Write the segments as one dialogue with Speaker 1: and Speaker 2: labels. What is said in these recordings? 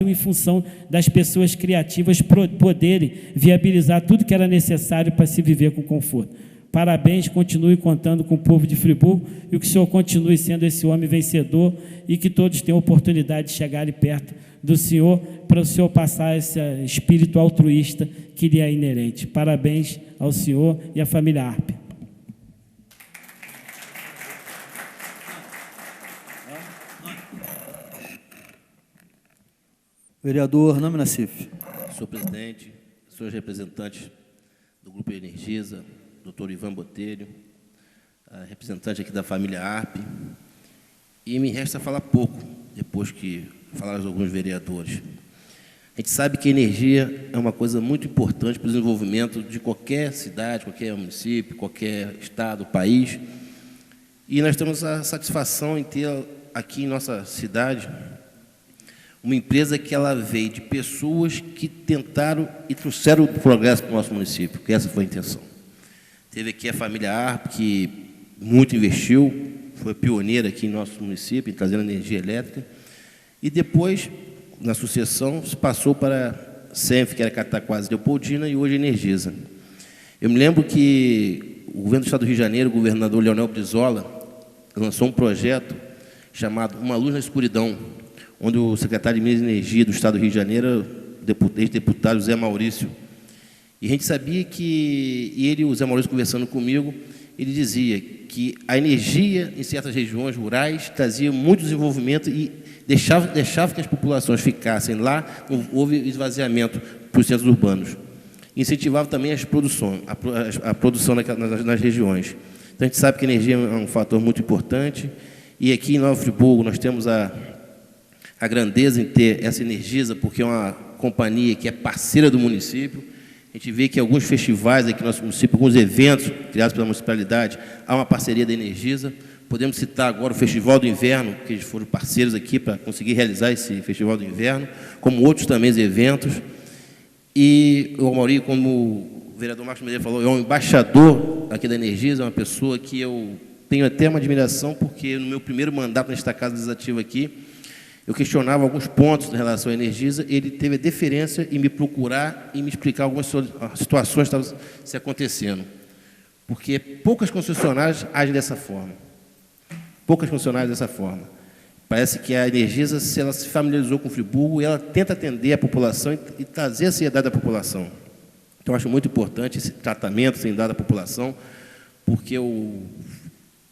Speaker 1: em função das pessoas criativas poderem viabilizar tudo que era necessário para se viver com conforto. Parabéns, continue contando com o povo de Friburgo e que o senhor continue sendo esse homem vencedor e que todos tenham oportunidade de chegarem perto do senhor para o senhor passar esse espírito altruísta que lhe é inerente. Parabéns ao senhor e à família Arpe.
Speaker 2: Vereador Nami Nassif.
Speaker 3: Senhor presidente, senhores representantes do Grupo Energisa, doutor Ivan Botelho, representante aqui da família Arpe, e me resta falar pouco, depois que falaram alguns vereadores. A gente sabe que a energia é uma coisa muito importante para o desenvolvimento de qualquer cidade, qualquer município, qualquer estado, país, e nós temos a satisfação em ter aqui em nossa cidade uma empresa que ela veio de pessoas que tentaram e trouxeram o progresso para o nosso município, que essa foi a intenção. Teve aqui a família Arpe, que muito investiu, foi pioneira aqui em nosso município, em trazendo energia elétrica, e depois, na sucessão, se passou para a SENF, que era Cataquás Leopoldina, e hoje Energisa. Eu me lembro que o governo do Estado do Rio de Janeiro, o governador Leonel Brizola, lançou um projeto chamado Uma Luz na Escuridão, onde o secretário de Minas e Energia do Estado do Rio de Janeiro, ex-deputado Zé Maurício, e a gente sabia que, e ele, o Zé Maurício conversando comigo, ele dizia que a energia em certas regiões rurais trazia muito desenvolvimento e deixava que as populações ficassem lá, não houve esvaziamento para os centros urbanos. Incentivava também a produção nas regiões. Então, a gente sabe que a energia é um fator muito importante, e aqui em Nova Friburgo nós temos a grandeza em ter essa Energisa, porque é uma companhia que é parceira do município. A gente vê que alguns festivais aqui no nosso município, alguns eventos criados pela municipalidade, há uma parceria da Energisa. Podemos citar agora o Festival do Inverno, que eles foram parceiros aqui para conseguir realizar esse Festival do Inverno, como outros também eventos. E o Mauri, como o vereador Marcos Medeiros falou, é um embaixador aqui da Energisa, é uma pessoa que eu tenho até uma admiração, porque no meu primeiro mandato nesta Casa Legislativa aqui, eu questionava alguns pontos em relação à Energisa, ele teve a deferência em me procurar e me explicar algumas situações que estavam se acontecendo. Porque poucas concessionárias agem dessa forma. Poucas concessionárias dessa forma. Parece que a Energisa, ela se familiarizou com o Friburgo e ela tenta atender a população e trazer a seriedade da população. Então, eu acho muito importante esse tratamento sendo dado à população, porque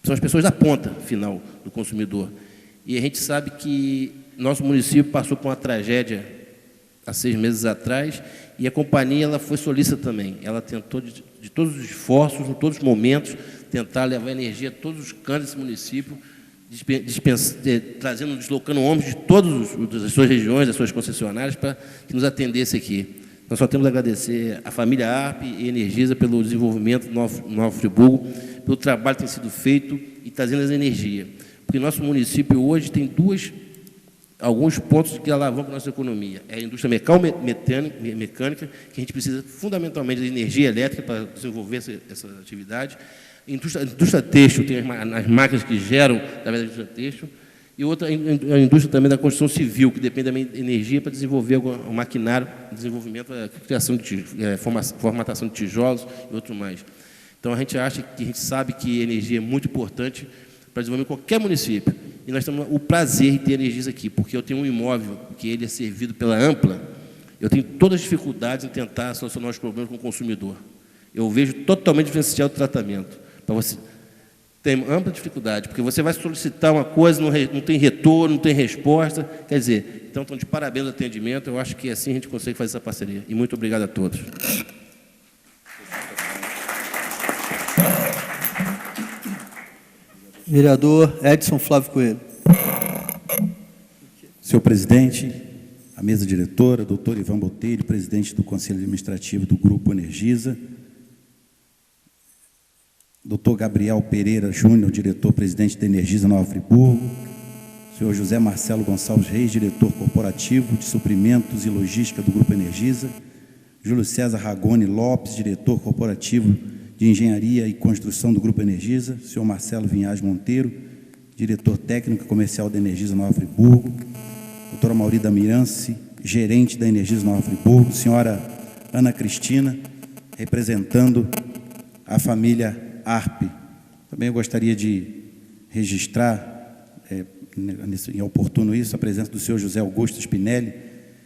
Speaker 3: são as pessoas da ponta final do consumidor. E a gente sabe que nosso município passou por uma tragédia há 6 meses atrás, e a companhia ela foi solícita também. Ela tentou, de todos os esforços, em todos os momentos, tentar levar energia a todos os cantos desse município, deslocando homens de todas as suas regiões, das suas concessionárias, para que nos atendesse aqui. Nós só temos a agradecer à família Arpe e Energisa pelo desenvolvimento do Nova Friburgo, pelo trabalho que tem sido feito e trazendo essa energia. Porque nosso município hoje tem alguns pontos que alavancam a nossa economia. É a indústria mecânica, que a gente precisa fundamentalmente de energia elétrica para desenvolver essa atividade. A indústria têxtil, tem as máquinas que geram através da indústria têxtil, e outra, a indústria também da construção civil, que depende também de energia para desenvolver o maquinário, desenvolvimento, a criação formatação de tijolos e outro mais. Então, a gente sabe que a energia é muito importante para desenvolver qualquer município. E nós temos o prazer de ter Energisa aqui, porque eu tenho um imóvel que ele é servido pela Ampla, eu tenho todas as dificuldades em tentar solucionar os problemas com o consumidor. Eu vejo totalmente diferencial do tratamento. Para você tem ampla dificuldade, porque você vai solicitar uma coisa, não tem retorno, não tem resposta. Quer dizer, então, de parabéns ao atendimento, eu acho que assim a gente consegue fazer essa parceria. E muito obrigado a todos.
Speaker 2: Vereador Edson Flávio Coelho.
Speaker 4: Senhor presidente, a mesa diretora, doutor Ivan Botelho, presidente do Conselho Administrativo do Grupo Energisa, doutor Gabriel Pereira Júnior, diretor-presidente da Energisa Nova Friburgo, senhor José Marcelo Gonçalves Reis, diretor corporativo de suprimentos e logística do Grupo Energisa, Júlio César Ragone Lopes, diretor corporativo de Engenharia e Construção do Grupo Energisa, senhor Marcelo Vinhas Monteiro, diretor técnico e comercial da Energisa Nova Friburgo, doutora Maurida Mirance, gerente da Energisa Nova Friburgo, senhora Ana Cristina, representando a família ARP. Também eu gostaria de registrar, é oportuno isso, a presença do senhor José Augusto Spinelli,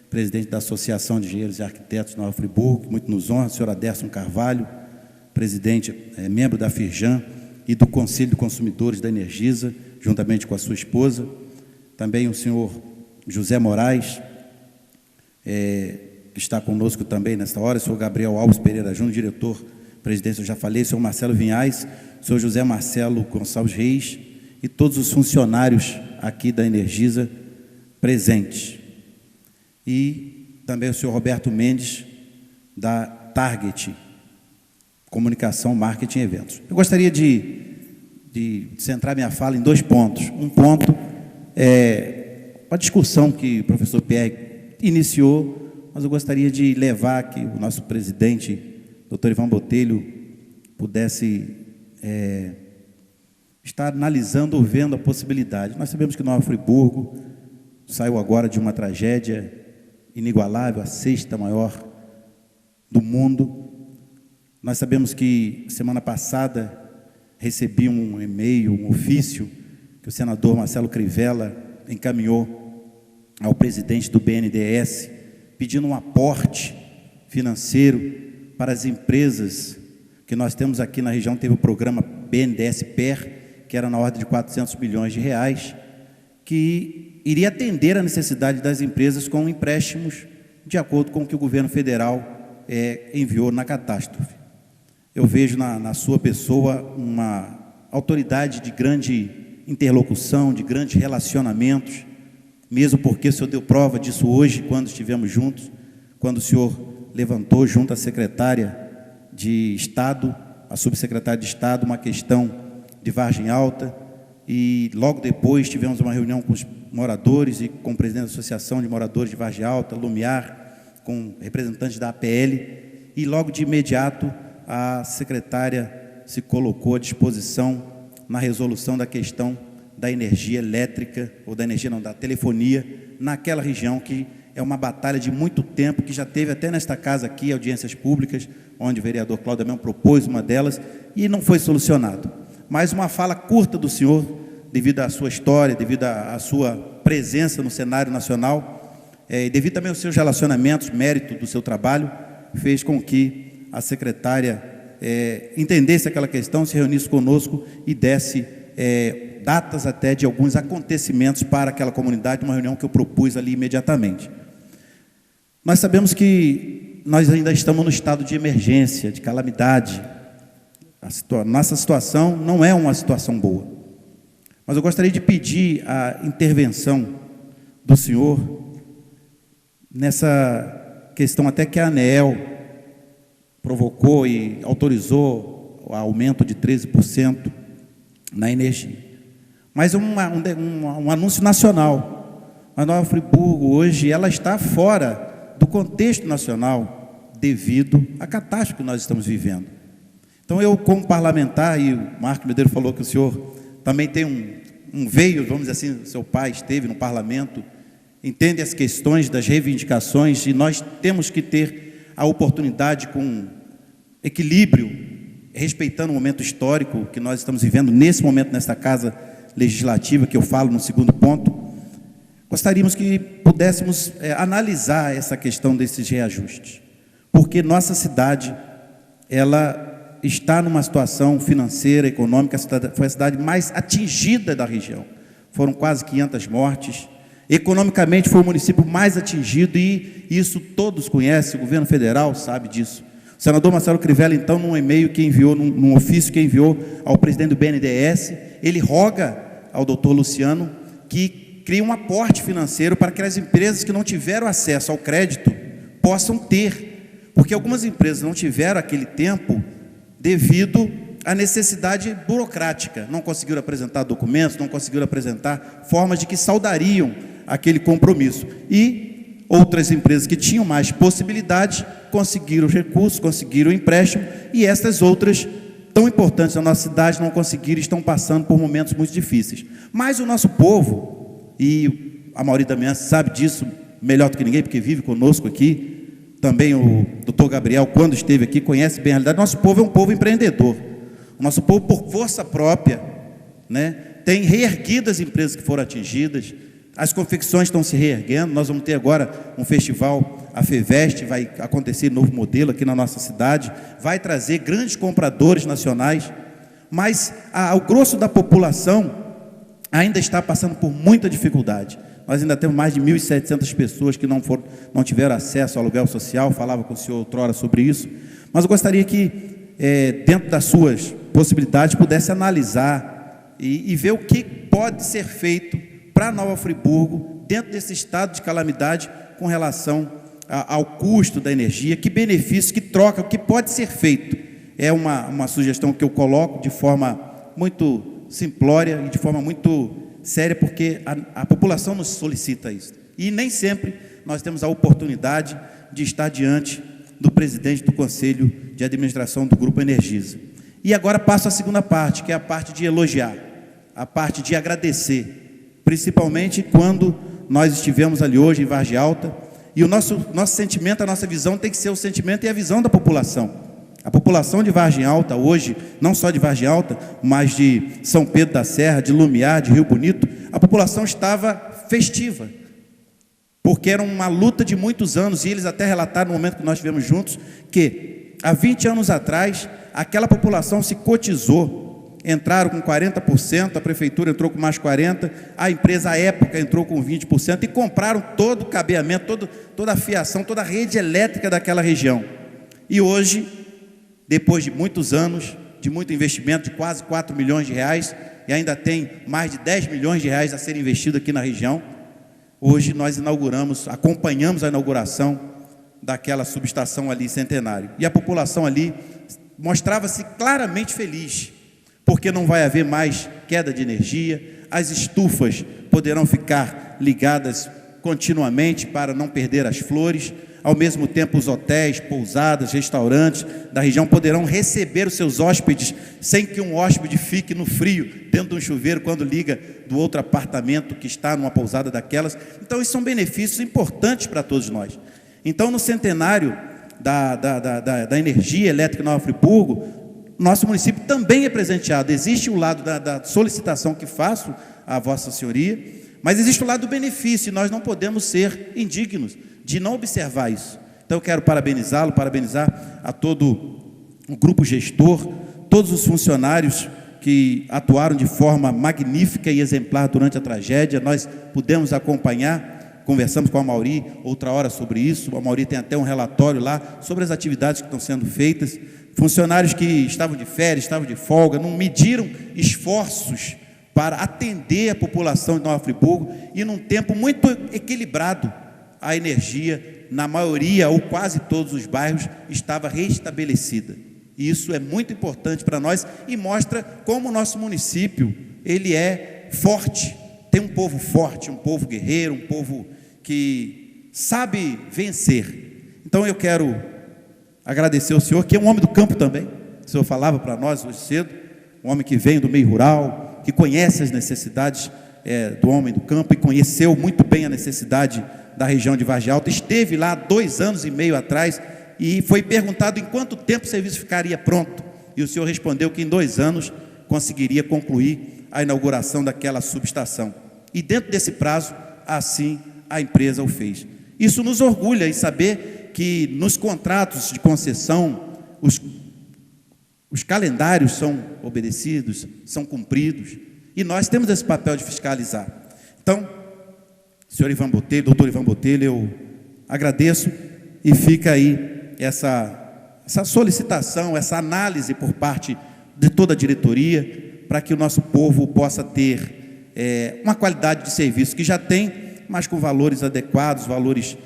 Speaker 4: presidente da Associação de Engenheiros e Arquitetos de Nova Friburgo, que muito nos honra, o senhor Aderson Carvalho, presidente, membro da Firjan e do Conselho de Consumidores da Energisa, juntamente com a sua esposa. Também o senhor José Moraes, que está conosco também nesta hora, o senhor Gabriel Alves Pereira Júnior, diretor, presidente, eu já falei, o senhor Marcelo Vinhais, o senhor José Marcelo Gonçalves Reis e todos os funcionários aqui da Energisa presentes. E também o senhor Roberto Mendes, da Target, Comunicação, Marketing e Eventos. Eu gostaria de centrar minha fala em 2 pontos. Um ponto é a discussão que o professor Pierre iniciou, mas eu gostaria de levar que o nosso presidente, doutor Ivan Botelho, pudesse estar analisando ou vendo a possibilidade. Nós sabemos que Nova Friburgo saiu agora de uma tragédia inigualável, a 6ª maior do mundo. Nós sabemos que semana passada recebi um e-mail, um ofício que o senador Marcelo Crivella encaminhou ao presidente do BNDES, pedindo um aporte financeiro para as empresas que nós temos aqui na região. Teve o programa BNDES PER, que era na ordem de 400 milhões de reais, que iria atender a necessidade das empresas com empréstimos de acordo com o que o governo federal enviou na catástrofe. Eu vejo na sua pessoa uma autoridade de grande interlocução, de grandes relacionamentos, mesmo porque o senhor deu prova disso hoje, quando estivemos juntos, quando o senhor levantou junto à secretária de Estado, a subsecretária de Estado, uma questão de Vargem Alta, e logo depois tivemos uma reunião com os moradores e com o presidente da Associação de Moradores de Vargem Alta, Lumiar, com representantes da APL, e logo de imediato a secretária se colocou à disposição na resolução da questão da energia elétrica, ou da energia não, da telefonia, naquela região que é uma batalha de muito tempo, que já teve até nesta casa aqui audiências públicas, onde o vereador Cláudio Damião propôs uma delas, e não foi solucionado. Mas uma fala curta do senhor, devido à sua história, devido à sua presença no cenário nacional, devido também aos seus relacionamentos, mérito do seu trabalho, fez com que a secretária entendesse aquela questão, se reunisse conosco e desse datas até de alguns acontecimentos para aquela comunidade, uma reunião que eu propus ali imediatamente. Nós sabemos que nós ainda estamos no estado de emergência, de calamidade. Nossa situação não é uma situação boa. Mas eu gostaria de pedir a intervenção do senhor nessa questão até que a ANEEL provocou e autorizou o aumento de 13% na energia. Mas um anúncio nacional. A Nova Friburgo, hoje, ela está fora do contexto nacional devido à catástrofe que nós estamos vivendo. Então, eu, como parlamentar, e o Marco Medeiros falou que o senhor também tem veio, vamos dizer assim, seu pai esteve no parlamento, entende as questões das reivindicações, e nós temos que ter a oportunidade, com equilíbrio, respeitando o momento histórico que nós estamos vivendo nesse momento, nesta casa legislativa, que eu falo no segundo ponto. Gostaríamos que pudéssemos analisar essa questão desses reajustes, porque nossa cidade, ela está numa situação financeira, econômica, foi a cidade mais atingida da região. Foram quase 500 mortes. Economicamente foi o município mais atingido, e isso todos conhecem, o governo federal sabe disso. O senador Marcelo Crivella, então, num e-mail que enviou, num ofício que enviou ao presidente do BNDES, ele roga ao doutor Luciano que crie um aporte financeiro para que as empresas que não tiveram acesso ao crédito possam ter, porque algumas empresas não tiveram aquele tempo devido à necessidade burocrática, não conseguiram apresentar documentos, não conseguiram apresentar formas de que saudariam aquele compromisso, e outras empresas que tinham mais possibilidade conseguiram os recursos, conseguiram o empréstimo, e essas outras, tão importantes na nossa cidade, não conseguiram e estão passando por momentos muito difíceis. Mas o nosso povo, e a maioria da minha sabe disso, melhor do que ninguém, porque vive conosco aqui. Também o doutor Gabriel, quando esteve aqui, conhece bem a realidade. Nosso povo é um povo empreendedor. O nosso povo, por força própria, né, tem reerguido as empresas que foram atingidas. As confecções estão se reerguendo. Nós vamos ter agora um festival, a FEVEST, vai acontecer novo modelo aqui na nossa cidade, vai trazer grandes compradores nacionais, mas o grosso da população ainda está passando por muita dificuldade. Nós ainda temos mais de 1.700 pessoas que não tiveram acesso ao aluguel social. Falava com o senhor outrora sobre isso, mas eu gostaria que, dentro das suas possibilidades, pudesse analisar e ver o que pode ser feito para Nova Friburgo, dentro desse estado de calamidade, com relação ao custo da energia, que benefício, que troca, o que pode ser feito. É uma sugestão que eu coloco de forma muito simplória e de forma muito séria, porque a população nos solicita isso. E nem sempre nós temos a oportunidade de estar diante do presidente do Conselho de Administração do Grupo Energisa. E agora passo à segunda parte, que é a parte de elogiar, a parte de agradecer, principalmente quando nós estivemos ali hoje em Vargem Alta, e o nosso sentimento, a nossa visão tem que ser o sentimento e a visão da população. A população de Vargem Alta hoje, não só de Vargem Alta, mas de São Pedro da Serra, de Lumiar, de Rio Bonito, a população estava festiva, porque era uma luta de muitos anos, e eles até relataram no momento que nós estivemos juntos, que há 20 anos atrás, aquela população se cotizou, entraram com 40%, a prefeitura entrou com mais 40%, a empresa à época entrou com 20%, e compraram todo o cabeamento, toda a fiação, toda a rede elétrica daquela região. E hoje, depois de muitos anos, de muito investimento, de quase 4 milhões de reais, e ainda tem mais de 10 milhões de reais a ser investido aqui na região, hoje nós acompanhamos a inauguração daquela subestação ali, Centenário. E a população ali mostrava-se claramente feliz, porque não vai haver mais queda de energia, as estufas poderão ficar ligadas continuamente para não perder as flores. Ao mesmo tempo, os hotéis, pousadas, restaurantes da região poderão receber os seus hóspedes sem que um hóspede fique no frio, dentro de um chuveiro, quando liga do outro apartamento que está numa pousada daquelas. Então, esses são benefícios importantes para todos nós. Então, no centenário da energia elétrica em Nova Friburgo, nosso município também é presenteado. Existe o lado da solicitação que faço à Vossa Senhoria, mas existe o lado do benefício, e nós não podemos ser indignos de não observar isso. Então eu quero parabenizá-lo, parabenizar a todo o grupo gestor, todos os funcionários que atuaram de forma magnífica e exemplar durante a tragédia. Nós pudemos acompanhar, conversamos com a Mauri outra hora sobre isso. A Mauri tem até um relatório lá sobre as atividades que estão sendo feitas. Funcionários que estavam de férias, estavam de folga, não mediram esforços para atender a população de Nova Friburgo, e num tempo muito equilibrado, a energia, na maioria ou quase todos os bairros, estava restabelecida. E isso é muito importante para nós e mostra como o nosso município, ele é forte, tem um povo forte, um povo guerreiro, um povo que sabe vencer. Então eu quero agradecer ao senhor, que é um homem do campo também. O senhor falava para nós hoje cedo, um homem que vem do meio rural, que conhece as necessidades do homem do campo, e conheceu muito bem a necessidade da região de Vargem Alta. Esteve lá 2 anos e meio atrás, e foi perguntado em quanto tempo o serviço ficaria pronto, e o senhor respondeu que em 2 anos conseguiria concluir a inauguração daquela subestação, e dentro desse prazo, assim a empresa o fez. Isso nos orgulha em saber que nos contratos de concessão, os calendários são obedecidos, são cumpridos, e nós temos esse papel de fiscalizar. Então, senhor Ivan Botelho, doutor Ivan Botelho, eu agradeço, e fica aí essa solicitação, essa análise por parte de toda a diretoria, para que o nosso povo possa ter uma qualidade de serviço que já tem, mas com valores adequados, valores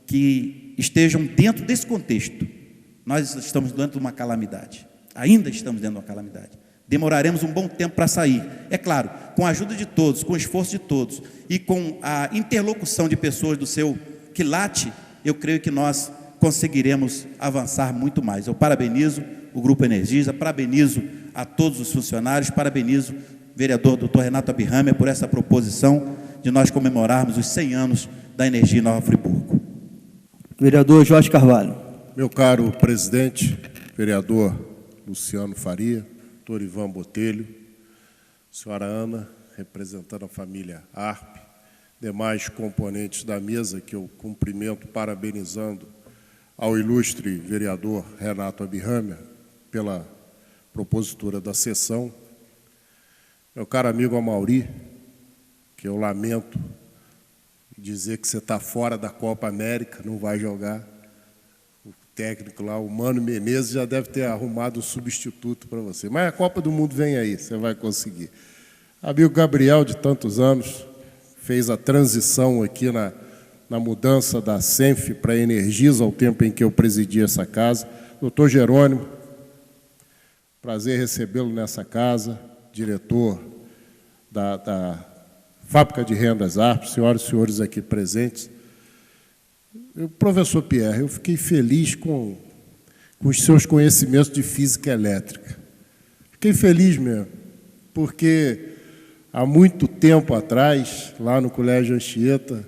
Speaker 4: que estejam dentro desse contexto. Nós estamos dentro de uma calamidade, ainda estamos dentro de uma calamidade. Demoraremos um bom tempo para sair, é claro, com a ajuda de todos, com o esforço de todos, e com a interlocução de pessoas do seu quilate, eu creio que nós conseguiremos avançar muito mais. Eu parabenizo o Grupo Energisa, parabenizo a todos os funcionários, parabenizo o vereador Dr. Renato Abirrâmia por essa proposição de nós comemorarmos os 100 anos da energia em Nova Friburgo.
Speaker 2: Vereador Jorge Carvalho.
Speaker 5: Meu caro presidente, vereador Luciano Faria, doutor Ivan Botelho, senhora Ana, representando a família ARP, demais componentes da mesa, que eu cumprimento parabenizando ao ilustre vereador Renato Abirramer pela propositura da sessão, meu caro amigo Amauri, que eu lamento dizer que você está fora da Copa América, não vai jogar. O técnico lá, o Mano Menezes, já deve ter arrumado um substituto para você. Mas a Copa do Mundo vem aí, você vai conseguir. Amigo Gabriel, de tantos anos, fez a transição aqui na mudança da SENF para a Energisa, ao tempo em que eu presidi essa casa. Doutor Jerônimo, prazer recebê-lo nessa casa, diretor da Fábrica de Rendas ARP, senhoras e senhores aqui presentes. Professor Pierre, eu fiquei feliz com os seus conhecimentos de física elétrica. Fiquei feliz mesmo, porque há muito tempo atrás, lá no Colégio Anchieta,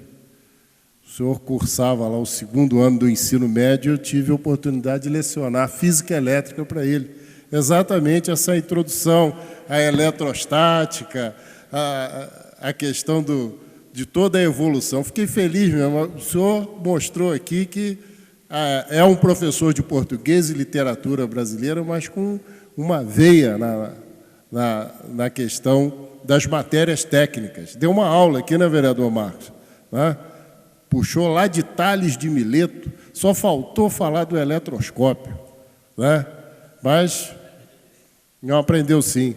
Speaker 5: o senhor cursava lá o 2º ano do ensino médio, eu tive a oportunidade de lecionar física elétrica para ele. Exatamente essa introdução à eletrostática, a questão de toda a evolução. Fiquei feliz mesmo. O senhor mostrou aqui que é um professor de português e literatura brasileira, mas com uma veia na questão das matérias técnicas. Deu uma aula aqui, né, vereador Marcos? Né? Puxou lá de Tales de Mileto, só faltou falar do eletroscópio. Né? Mas não aprendeu sim.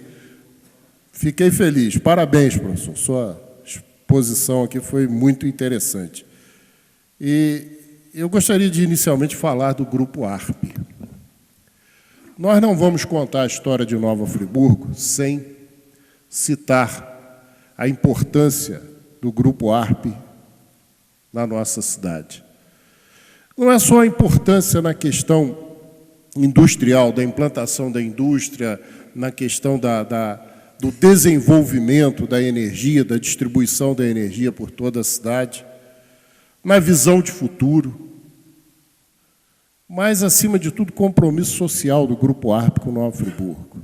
Speaker 5: Fiquei feliz. Parabéns, professor. Sua exposição aqui foi muito interessante. E eu gostaria de, inicialmente, falar do Grupo ARP. Nós não vamos contar a história de Nova Friburgo sem citar a importância do Grupo ARP na nossa cidade. Não é só a importância na questão industrial, da implantação da indústria, na questão do desenvolvimento da energia, da distribuição da energia por toda a cidade, na visão de futuro, mas, acima de tudo, compromisso social do Grupo ARP com Nova Friburgo.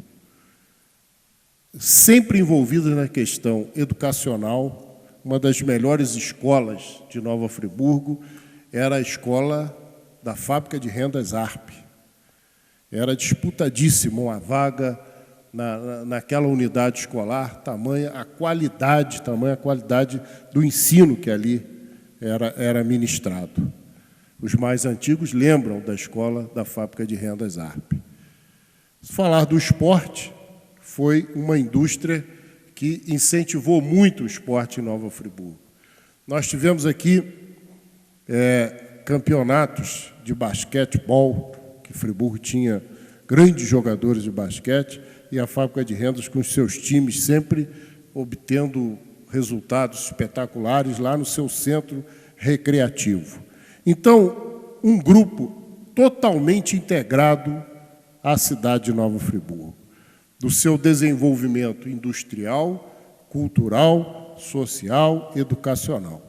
Speaker 5: Sempre envolvido na questão educacional, uma das melhores escolas de Nova Friburgo era a escola da Fábrica de Rendas ARP. Era disputadíssima uma vaga naquela unidade escolar, tamanha a qualidade do ensino que ali era ministrado. Os mais antigos lembram da escola da Fábrica de Rendas ARP. Se falar do esporte, foi uma indústria que incentivou muito o esporte em Nova Friburgo. Nós tivemos aqui campeonatos de basquetebol, que Friburgo tinha grandes jogadores de basquete, e a Fábrica de Rendas, com os seus times, sempre obtendo resultados espetaculares lá no seu centro recreativo. Então, um grupo totalmente integrado à cidade de Nova Friburgo, do seu desenvolvimento industrial, cultural, social, educacional.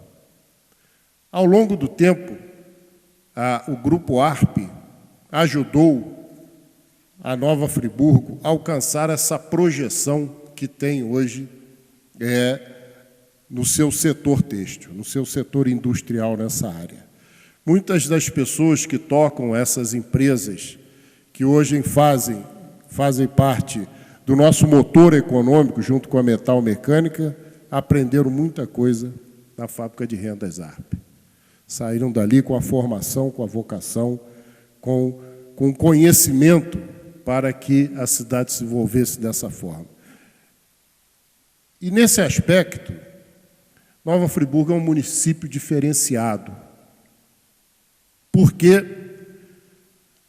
Speaker 5: Ao longo do tempo, o Grupo ARP ajudou a Nova Friburgo a alcançar essa projeção que tem hoje no seu setor têxtil, no seu setor industrial nessa área. Muitas das pessoas que tocam essas empresas, que hoje fazem parte do nosso motor econômico, junto com a Metal Mecânica, aprenderam muita coisa na Fábrica de Rendas ARP. Saíram dali com a formação, com a vocação, com conhecimento para que a cidade se envolvesse dessa forma. E, nesse aspecto, Nova Friburgo é um município diferenciado, porque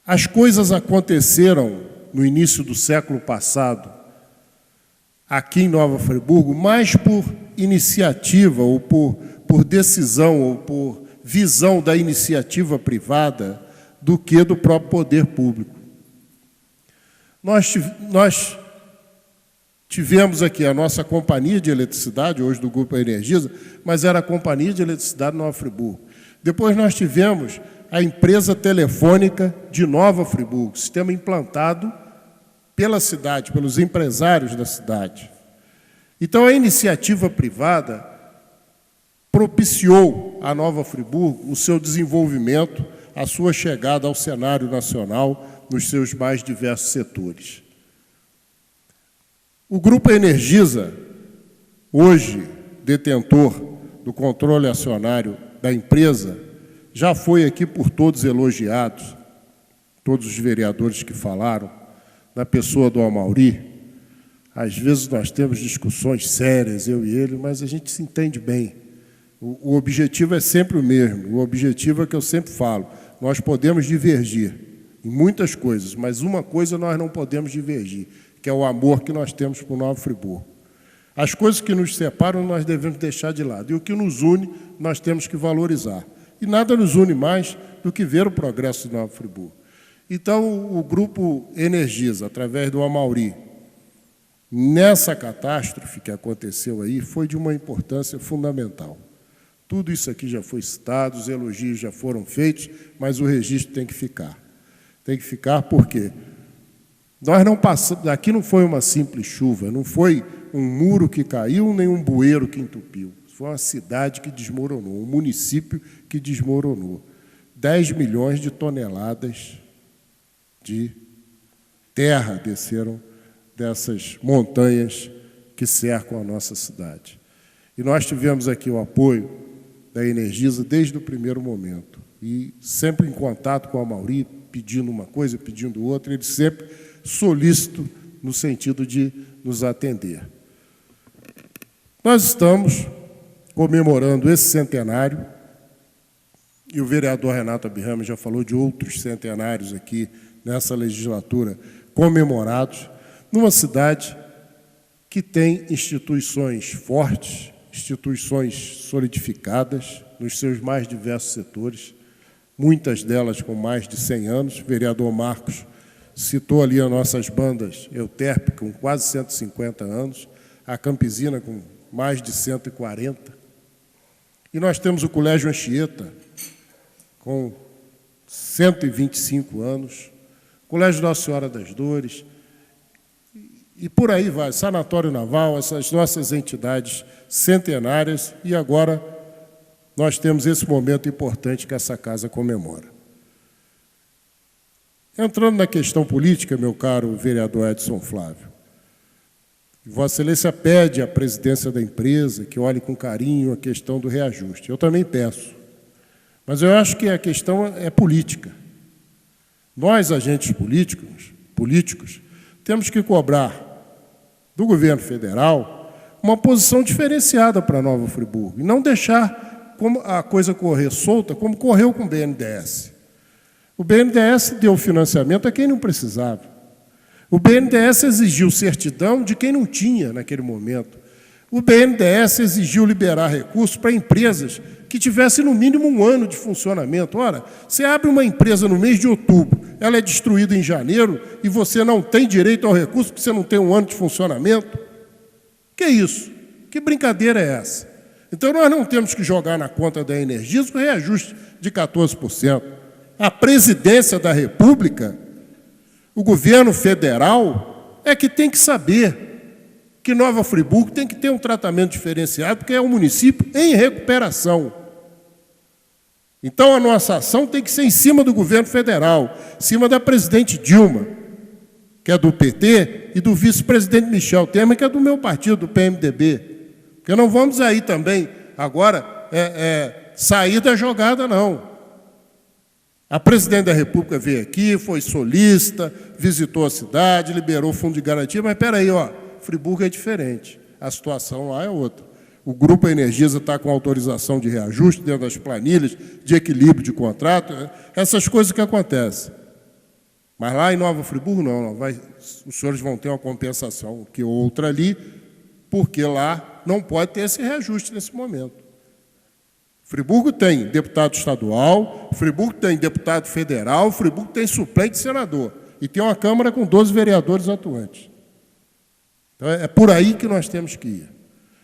Speaker 5: as coisas aconteceram no início do século passado, aqui em Nova Friburgo, mais por iniciativa, ou por decisão, ou por visão da iniciativa privada, do que do próprio poder público. Nós tivemos aqui a nossa companhia de eletricidade, hoje do Grupo Energisa, mas era a Companhia de Eletricidade Nova Friburgo. Depois nós tivemos a empresa telefônica de Nova Friburgo, sistema implantado pela cidade, pelos empresários da cidade. Então, a iniciativa privada propiciou a Nova Friburgo o seu desenvolvimento, a sua chegada ao cenário nacional nos seus mais diversos setores. O Grupo Energisa, hoje detentor do controle acionário da empresa, já foi aqui por todos elogiados, todos os vereadores que falaram, na pessoa do Amauri. Às vezes nós temos discussões sérias, eu e ele, mas a gente se entende bem. O objetivo é sempre o mesmo, o objetivo é que eu sempre falo, nós podemos divergir em muitas coisas, mas uma coisa nós não podemos divergir, que é o amor que nós temos por Nova Friburgo. As coisas que nos separam nós devemos deixar de lado, e o que nos une nós temos que valorizar. E nada nos une mais do que ver o progresso de Nova Friburgo. Então, o Grupo Energisa, através do Amauri, nessa catástrofe que aconteceu aí, foi de uma importância fundamental. Tudo isso aqui já foi citado, os elogios já foram feitos, mas o registro tem que ficar. Tem que ficar porque nós não passamos, aqui não foi uma simples chuva, não foi um muro que caiu, nem um bueiro que entupiu. Foi uma cidade que desmoronou, um município que desmoronou. 10 milhões de toneladas de terra desceram dessas montanhas que cercam a nossa cidade. E nós tivemos aqui o apoio da Energisa desde o primeiro momento. E sempre em contato com a Amauri, pedindo uma coisa, pedindo outra, ele sempre solícito no sentido de nos atender. Nós estamos comemorando esse centenário, e o vereador Renato Abirrame já falou de outros centenários aqui nessa legislatura comemorados, numa cidade que tem instituições fortes, instituições solidificadas nos seus mais diversos setores, muitas delas com mais de 100 anos. O vereador Marcos citou ali as nossas bandas Euterpe, com quase 150 anos, a Campesina, com mais de 140. E nós temos o Colégio Anchieta, com 125 anos, Colégio Nossa Senhora das Dores, e por aí vai, Sanatório Naval, essas nossas entidades centenárias, e agora nós temos esse momento importante que essa casa comemora. Entrando na questão política, meu caro vereador Edson Flávio, Vossa Excelência pede à presidência da empresa que olhe com carinho a questão do reajuste. Eu também peço, mas eu acho que a questão é política. Nós, agentes políticos, temos que cobrar do governo federal uma posição diferenciada para Nova Friburgo e não deixar a coisa correr solta, como correu com o BNDES. O BNDES deu financiamento a quem não precisava. O BNDES exigiu certidão de quem não tinha naquele momento. O BNDES exigiu liberar recursos para empresas que tivessem no mínimo 1 ano de funcionamento. Ora, você abre uma empresa no mês de outubro, ela é destruída em janeiro e você não tem direito ao recurso porque você não tem 1 ano de funcionamento? Que é isso? Que brincadeira é essa? Então, nós não temos que jogar na conta da Energisa o reajuste de 14%. A presidência da República, o governo federal, é que tem que saber que Nova Friburgo tem que ter um tratamento diferenciado, porque é um município em recuperação. Então, a nossa ação tem que ser em cima do governo federal, em cima da presidente Dilma, que é do PT, e do vice-presidente Michel Temer, que é do meu partido, do PMDB. Porque não vamos aí também, agora, sair da jogada, não. A presidente da República veio aqui, foi solícita, visitou a cidade, liberou o fundo de garantia, mas espera aí, ó, Friburgo é diferente, a situação lá é outra. O Grupo Energisa está com autorização de reajuste dentro das planilhas, de equilíbrio de contrato, essas coisas que acontecem. Mas lá em Nova Friburgo, não os senhores vão ter uma compensação que outra ali, porque lá não pode ter esse reajuste nesse momento. Friburgo tem deputado estadual, Friburgo tem deputado federal, Friburgo tem suplente de senador, e tem uma Câmara com 12 vereadores atuantes. Então, é por aí que nós temos que ir.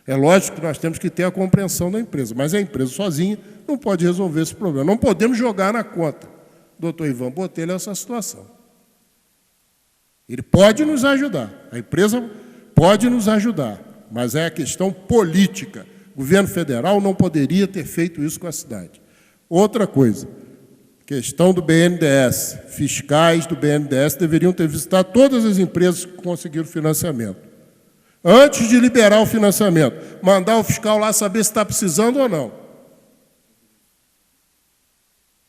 Speaker 5: É lógico que nós temos que ter a compreensão da empresa, mas a empresa sozinha não pode resolver esse problema. Não podemos jogar na conta do doutor Ivan Botelho essa situação. Ele pode nos ajudar, a empresa pode nos ajudar, mas é a questão política. O governo federal não poderia ter feito isso com a cidade. Outra coisa, questão do BNDES. Fiscais do BNDES deveriam ter visitado todas as empresas que conseguiram financiamento. Antes de liberar o financiamento, mandar o fiscal lá saber se está precisando ou não.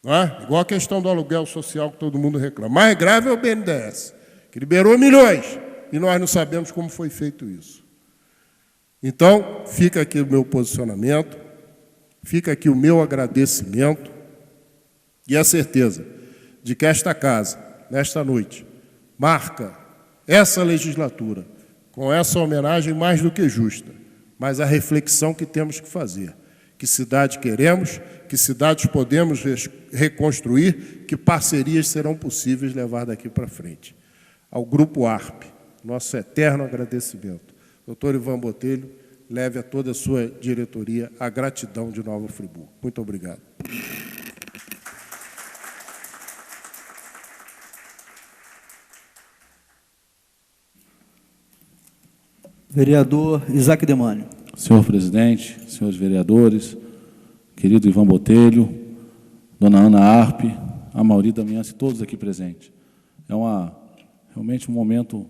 Speaker 5: Não é? Igual a questão do aluguel social que todo mundo reclama. Mais grave é o BNDES, que liberou milhões, e nós não sabemos como foi feito isso. Então, fica aqui o meu posicionamento, fica aqui o meu agradecimento e a certeza de que esta casa, nesta noite, marca essa legislatura com essa homenagem mais do que justa, mas a reflexão que temos que fazer. Que cidade queremos, que cidades podemos reconstruir, que parcerias serão possíveis levar daqui para frente. Ao Grupo ARP, nosso eterno agradecimento. Doutor Ivan Botelho, leve a toda a sua diretoria a gratidão de Nova Friburgo. Muito obrigado.
Speaker 2: Vereador Isaac Demânio.
Speaker 6: Senhor presidente, senhores vereadores, querido Ivan Botelho, dona Ana Arpe, a Mauri Damiança e todos aqui presentes. É realmente um momento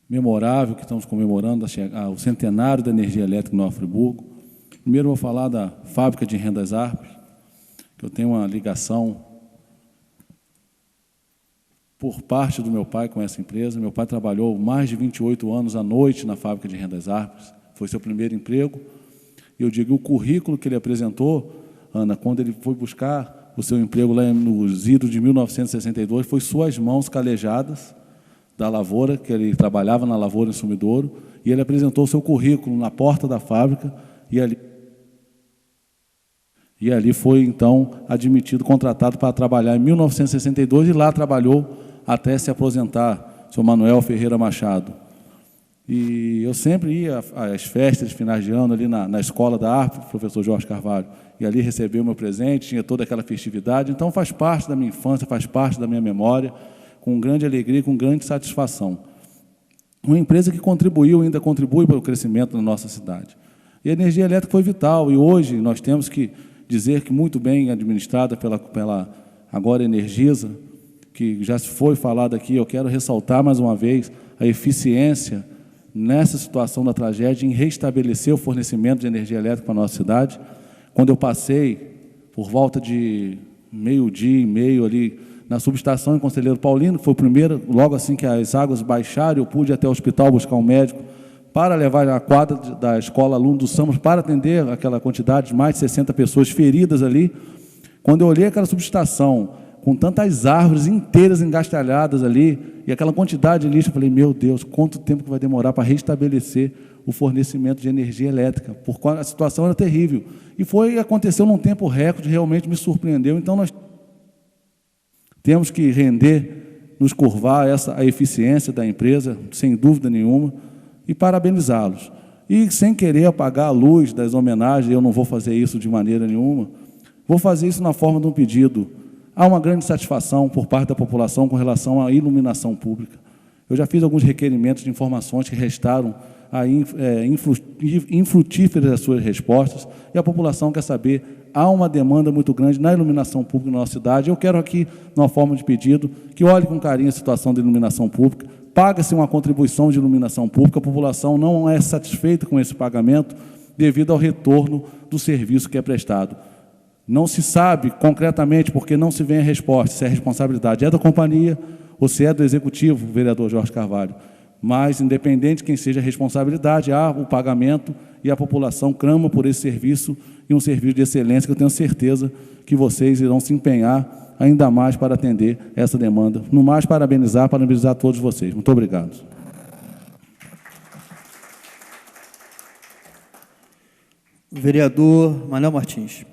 Speaker 6: memorável que estamos comemorando o centenário da energia elétrica em Nova Friburgo. Primeiro vou falar da fábrica de rendas Arpe, que eu tenho uma ligação por parte do meu pai com essa empresa. Meu pai trabalhou mais de 28 anos à noite na fábrica de rendas Arpes, foi seu primeiro emprego. E eu digo, o currículo que ele apresentou, Ana, quando ele foi buscar o seu emprego lá nos idos de 1962, foi suas mãos calejadas da lavoura, que ele trabalhava na lavoura em Sumidouro, e ele apresentou o seu currículo na porta da fábrica, e ali foi, então, admitido, contratado para trabalhar em 1962, e lá trabalhou até se aposentar, o senhor Manuel Ferreira Machado. E eu sempre ia às festas de finais de ano, ali na escola da ARP, professor Jorge Carvalho, e ali recebeu o meu presente, tinha toda aquela festividade, então faz parte da minha infância, faz parte da minha memória, com grande alegria, com grande satisfação. Uma empresa que contribuiu, ainda contribui para o crescimento da nossa cidade. E a energia elétrica foi vital, e hoje nós temos que dizer que muito bem administrada pela agora Energisa, que já se foi falado aqui, eu quero ressaltar mais uma vez a eficiência nessa situação da tragédia em restabelecer o fornecimento de energia elétrica para a nossa cidade. Quando eu passei, por volta de meio-dia e meio ali, na subestação em Conselheiro Paulino, que foi o primeiro, logo assim que as águas baixaram, eu pude ir até o hospital buscar um médico para levar a quadra da escola Aluno do Samos para atender aquela quantidade de mais de 60 pessoas feridas ali. Quando eu olhei aquela subestação, com tantas árvores inteiras engastalhadas ali, e aquela quantidade de lixo, eu falei, meu Deus, quanto tempo que vai demorar para restabelecer o fornecimento de energia elétrica, porque a situação era terrível. E aconteceu num tempo recorde, realmente me surpreendeu. Então, nós temos que nos curvar a eficiência da empresa, sem dúvida nenhuma, e parabenizá-los. E, sem querer apagar a luz das homenagens, eu não vou fazer isso de maneira nenhuma, vou fazer isso na forma de um pedido. Há uma grande satisfação por parte da população com relação à iluminação pública. Eu já fiz alguns requerimentos de informações que restaram infrutíferas as suas respostas, e a população quer saber, há uma demanda muito grande na iluminação pública na nossa cidade. Eu quero aqui, numa forma de pedido, que olhe com carinho a situação da iluminação pública, paga-se uma contribuição de iluminação pública, a população não é satisfeita com esse pagamento devido ao retorno do serviço que é prestado. Não se sabe concretamente, porque não se vê a resposta, se a responsabilidade é da companhia ou se é do executivo, vereador Jorge Carvalho. Mas, independente de quem seja a responsabilidade, há o pagamento e a população clama por esse serviço, e um serviço de excelência que eu tenho certeza que vocês irão se empenhar ainda mais para atender essa demanda. No mais, parabenizar todos vocês. Muito obrigado.
Speaker 2: Vereador Manuel Martins.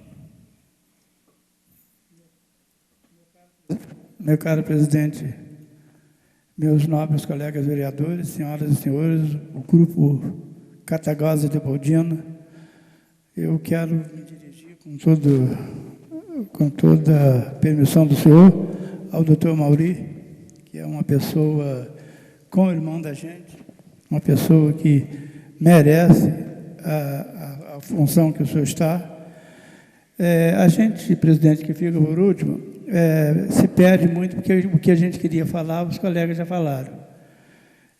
Speaker 7: Meu caro presidente, meus nobres colegas vereadores, senhoras e senhores, o grupo Cataguases Leopoldina. Eu quero me dirigir com toda a permissão do senhor ao doutor Mauri, que é uma pessoa como irmão da gente, uma pessoa que merece a função que o senhor está. A gente, presidente, que fica por último, se perde muito, porque o que a gente queria falar, os colegas já falaram.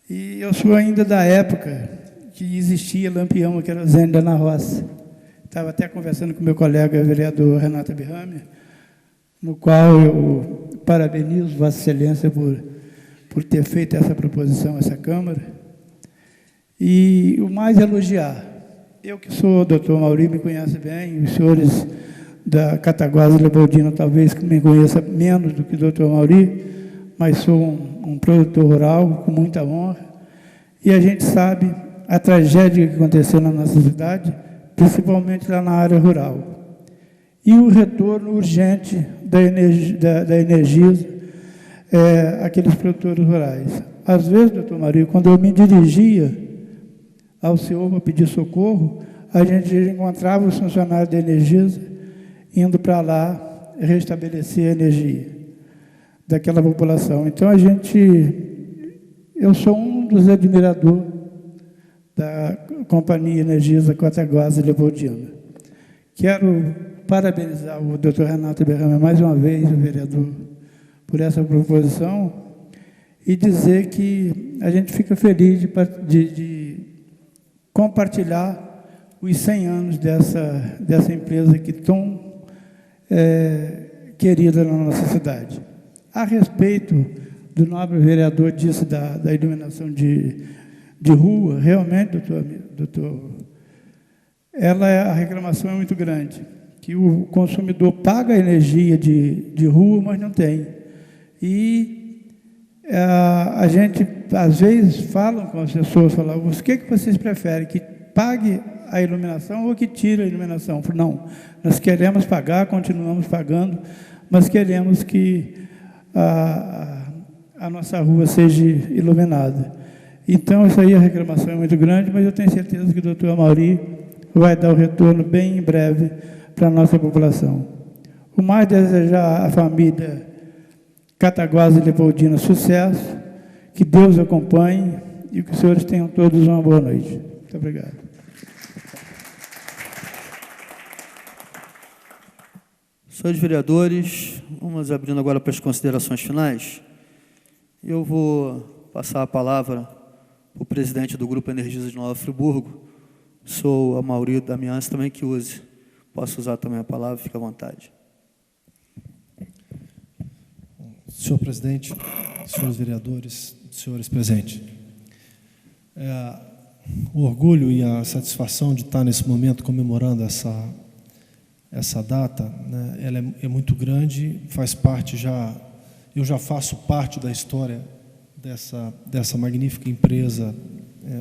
Speaker 7: E eu sou ainda da época que existia Lampião, que era o Zênida na roça. Estava até conversando com meu colega, o vereador Renato Birrame, no qual eu parabenizo Vossa Excelência por ter feito essa proposição, essa Câmara. E o mais elogiar, eu que sou o doutor Mauri, me conhece bem, os senhores da Cataguases Leopoldina talvez que me conheçam menos do que o doutor Mauri, mas sou um produtor rural com muita honra, e a gente sabe a tragédia que aconteceu na nossa cidade, principalmente lá na área rural. E o retorno urgente da energia àqueles produtores rurais. Às vezes, doutor Mauri, quando eu me dirigia ao senhor para pedir socorro, a gente encontrava os funcionários da Energisa indo para lá restabelecer a energia daquela população. Então, eu sou um dos admiradores da Companhia Energisa Cataguases Leopoldina. Quero parabenizar o doutor Renato Birrame mais uma vez, o vereador, por essa proposição e dizer que a gente fica feliz de compartilhar os 100 anos dessa empresa que tão querida na nossa cidade. A respeito do nobre vereador disse da iluminação de rua, realmente, doutor, a reclamação é muito grande, que o consumidor paga a energia de rua, mas não tem. E a gente, às vezes, fala com as pessoas, fala, o que vocês preferem, que pague a iluminação ou que tire a iluminação? Não, nós queremos pagar, continuamos pagando, mas queremos que a nossa rua seja iluminada. Então, isso aí, a reclamação é muito grande, mas eu tenho certeza que o doutor Mauri vai dar o retorno bem em breve para a nossa população. O mais desejar à família Cataguases Leopoldina sucesso, que Deus acompanhe e que os senhores tenham todos uma boa noite. Muito obrigado.
Speaker 2: Senhores vereadores, vamos abrindo agora para as considerações finais. Eu vou passar a palavra para o presidente do Grupo Energisa de Nova Friburgo, sou a Mauri Damiança, também que use. Posso usar também a palavra, fique à vontade.
Speaker 8: Senhor presidente, senhores vereadores, senhores presentes. O orgulho e a satisfação de estar nesse momento comemorando essa data, né, ela é muito grande, faz parte eu já faço parte da história dessa magnífica empresa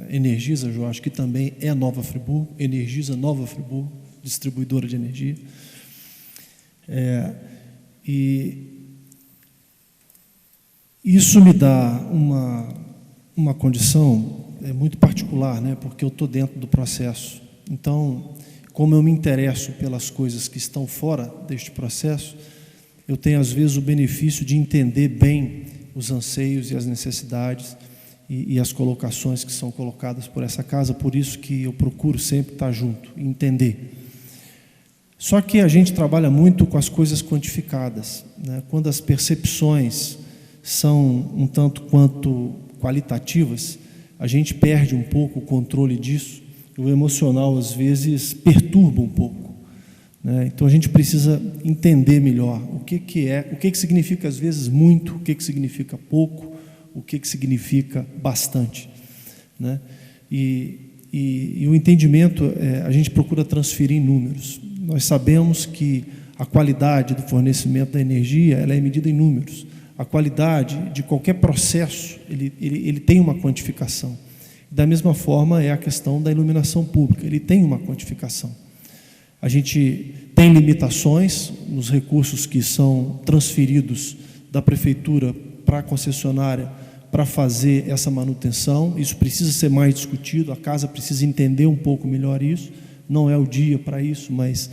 Speaker 8: Energisa, eu acho que também é Nova Friburgo, Energisa Nova Friburgo, distribuidora de energia. E isso me dá uma condição muito particular, né, porque eu estou dentro do processo. Então, como eu me interesso pelas coisas que estão fora deste processo, eu tenho, às vezes, o benefício de entender bem os anseios e as necessidades e as colocações que são colocadas por essa casa, por isso que eu procuro sempre estar junto, entender. Só que a gente trabalha muito com as coisas quantificadas, né? Quando as percepções são um tanto quanto qualitativas, a gente perde um pouco o controle disso, o emocional, às vezes, perturba um pouco, né? Então, a gente precisa entender melhor o que significa, às vezes, muito, o que significa pouco, o que significa bastante, né? E o entendimento, a gente procura transferir em números. Nós sabemos que a qualidade do fornecimento da energia, ela é medida em números. A qualidade de qualquer processo, ele tem uma quantificação. Da mesma forma é a questão da iluminação pública, ele tem uma quantificação. A gente tem limitações nos recursos que são transferidos da prefeitura para a concessionária para fazer essa manutenção. Isso precisa ser mais discutido, a casa precisa entender um pouco melhor isso. Não é o dia para isso, mas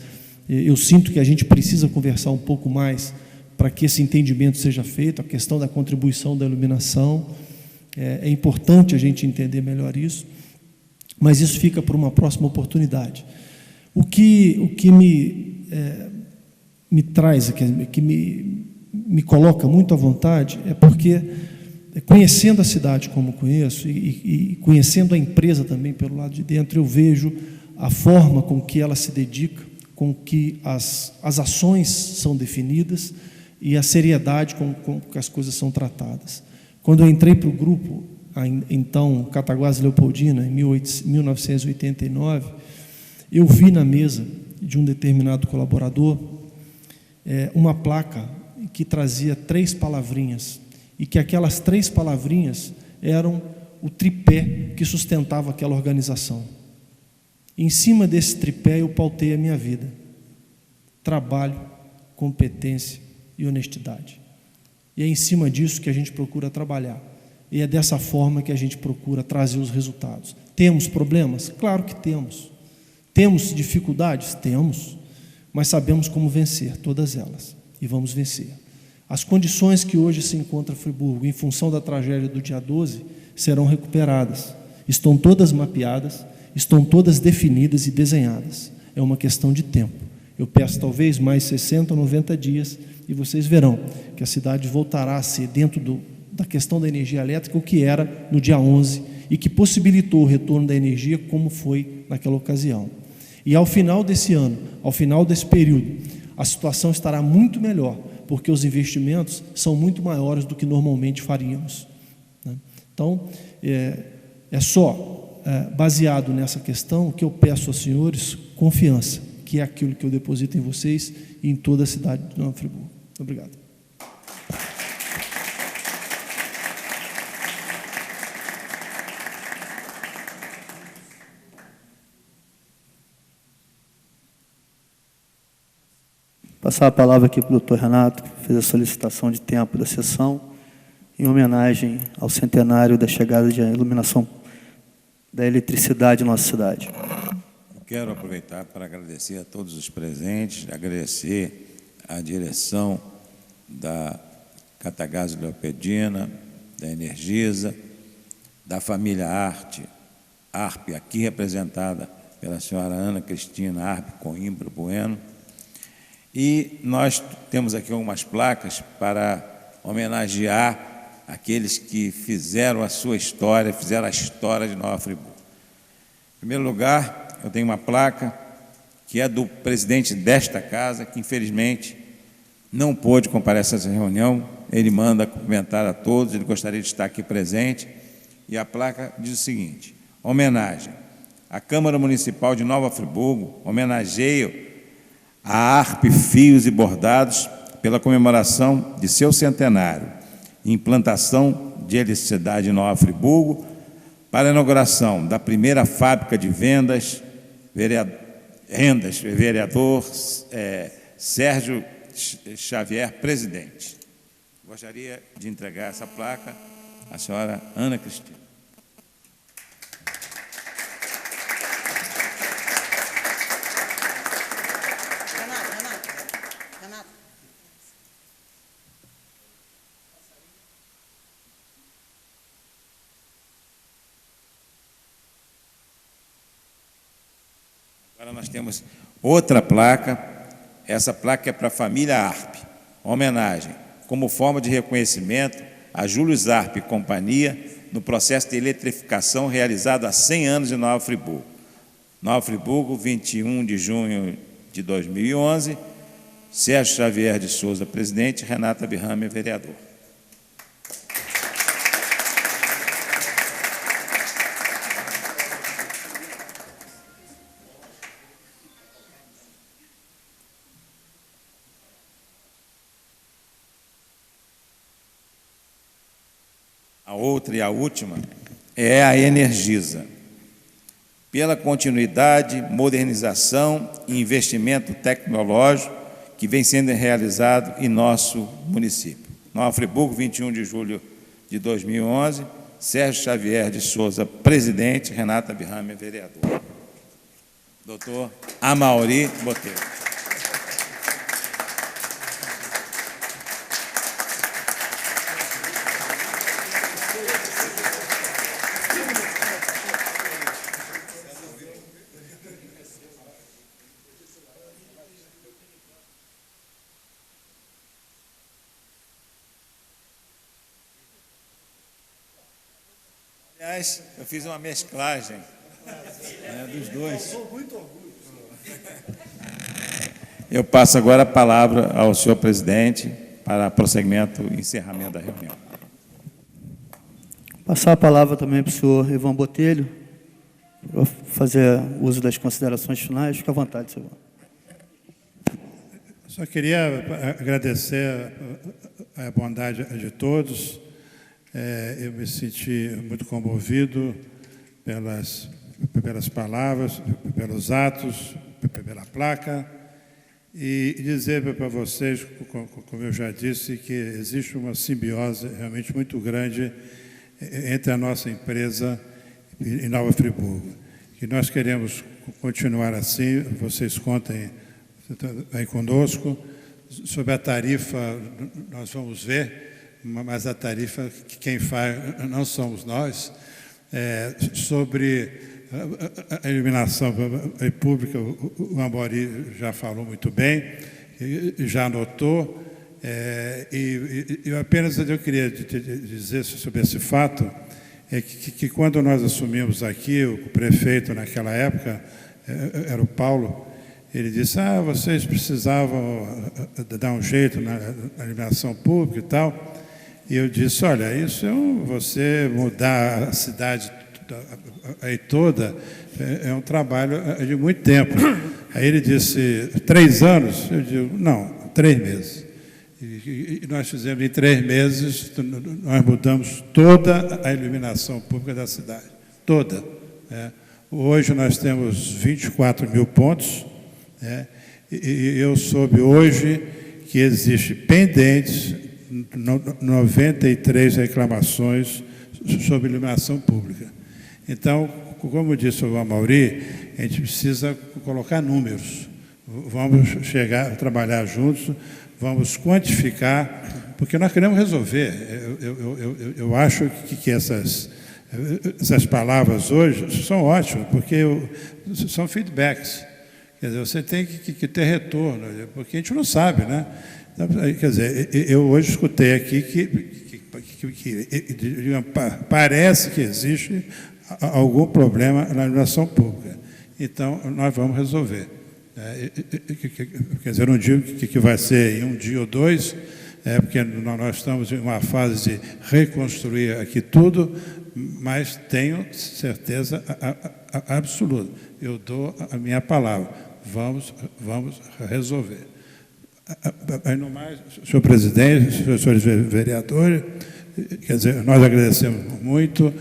Speaker 8: eu sinto que a gente precisa conversar um pouco mais para que esse entendimento seja feito. A questão da contribuição da iluminação, é importante a gente entender melhor isso, mas isso fica para uma próxima oportunidade. O que me traz, que me coloca muito à vontade, é porque, conhecendo a cidade como conheço e conhecendo a empresa também pelo lado de dentro, eu vejo a forma com que ela se dedica, com que as ações são definidas e a seriedade com que as coisas são tratadas. Quando eu entrei para o grupo, então Cataguases Leopoldina, em 1989, eu vi na mesa de um determinado colaborador uma placa que trazia 3 palavrinhas, e que aquelas 3 palavrinhas eram o tripé que sustentava aquela organização. Em cima desse tripé eu pautei a minha vida: trabalho, competência e honestidade. E é em cima disso que a gente procura trabalhar. E é dessa forma que a gente procura trazer os resultados. Temos problemas? Claro que temos. Temos dificuldades? Temos. Mas sabemos como vencer todas elas. E vamos vencer. As condições que hoje se encontra Friburgo, em função da tragédia do dia 12, serão recuperadas. Estão todas mapeadas, estão todas definidas e desenhadas. É uma questão de tempo. Eu peço talvez mais 60 ou 90 dias e vocês verão que a cidade voltará a ser, dentro da questão da energia elétrica, o que era no dia 11 e que possibilitou o retorno da energia como foi naquela ocasião. E ao final desse ano, ao final desse período, a situação estará muito melhor, porque os investimentos são muito maiores do que normalmente faríamos. Então, baseado nessa questão que eu peço aos senhores confiança, que é aquilo que eu deposito em vocês e em toda a cidade de Nova Friburgo. Obrigado.
Speaker 2: Passar a palavra aqui para o doutor Renato, que fez a solicitação de tempo da sessão, em homenagem ao centenário da chegada de iluminação da eletricidade em nossa cidade.
Speaker 9: Quero aproveitar para agradecer a todos os presentes, agradecer à direção da Cataguases Leopoldina, da Energisa, da família ARP, aqui representada pela senhora Ana Cristina ARP Coimbra Bueno. E nós temos aqui algumas placas para homenagear aqueles que fizeram a sua história, fizeram a história de Nova Friburgo. Em primeiro lugar, eu tenho uma placa que é do presidente desta casa, que infelizmente não pôde comparecer a essa reunião. Ele manda cumprimentar a todos, ele gostaria de estar aqui presente. E a placa diz o seguinte: homenagem. A Câmara Municipal de Nova Friburgo homenageia a ARP Fios e Bordados pela comemoração de seu centenário, implantação de eletricidade em Nova Friburgo, para a inauguração da primeira fábrica de vereador Sérgio Xavier, presidente. Gostaria de entregar essa placa à senhora Ana Cristina. Agora nós temos outra placa. Essa placa é para a família ARP, homenagem, como forma de reconhecimento a Júlio ARP e companhia no processo de eletrificação realizado há 100 anos em Nova Friburgo. Nova Friburgo, 21 de junho de 2011, Sérgio Xavier de Souza, presidente, Renata Birrame, vereador. A outra e a última é a Energisa, pela continuidade, modernização e investimento tecnológico que vem sendo realizado em nosso município. Nova Friburgo, 21 de julho de 2011, Sérgio Xavier de Souza, presidente, Renata Birramer, vereador. Doutor Amaury Botelho. Aliás, eu fiz uma mesclagem dos dois. Eu passo agora a palavra ao senhor presidente para prosseguimento e encerramento da reunião.
Speaker 2: Passar a palavra também para o senhor Ivan Botelho, para fazer uso das considerações finais. Fique à vontade, senhor.
Speaker 10: Só queria agradecer a bondade de todos. Eu me senti muito comovido pelas palavras, pelos atos, pela placa, e dizer para vocês, como eu já disse, que existe uma simbiose realmente muito grande entre a nossa empresa e Nova Friburgo. Que nós queremos continuar assim, vocês contem aí conosco. Sobre a tarifa, nós vamos ver, mas a tarifa, quem faz não somos nós. Sobre a iluminação pública, o Amaury já falou muito bem, já anotou, e apenas eu queria dizer sobre esse fato, que quando nós assumimos aqui, o prefeito naquela época era o Paulo, ele disse, vocês precisavam dar um jeito na iluminação pública e tal. E eu disse, olha, isso você mudar a cidade aí toda é um trabalho de muito tempo. Aí ele disse, 3 anos? Eu digo, não, 3 meses. E nós fizemos em 3 meses, nós mudamos toda a iluminação pública da cidade, toda. Hoje nós temos 24 mil pontos, e eu soube hoje que existe pendentes 93 reclamações sobre iluminação pública. Então, como disse o Amaury, a gente precisa colocar números. Vamos chegar a trabalhar juntos, vamos quantificar, porque nós queremos resolver. Eu acho que essas palavras hoje são ótimas, porque são feedbacks. Quer dizer, você tem que ter retorno, porque a gente não sabe, né? Quer dizer, eu hoje escutei aqui que parece que existe algum problema na iluminação pública. Então, nós vamos resolver. Quer dizer, eu não digo que vai ser em um dia ou 2, porque nós estamos em uma fase de reconstruir aqui tudo, mas tenho certeza absoluta. Eu dou a minha palavra. Vamos resolver. No mais, senhor presidente, senhores vereadores, quer dizer, nós agradecemos muito,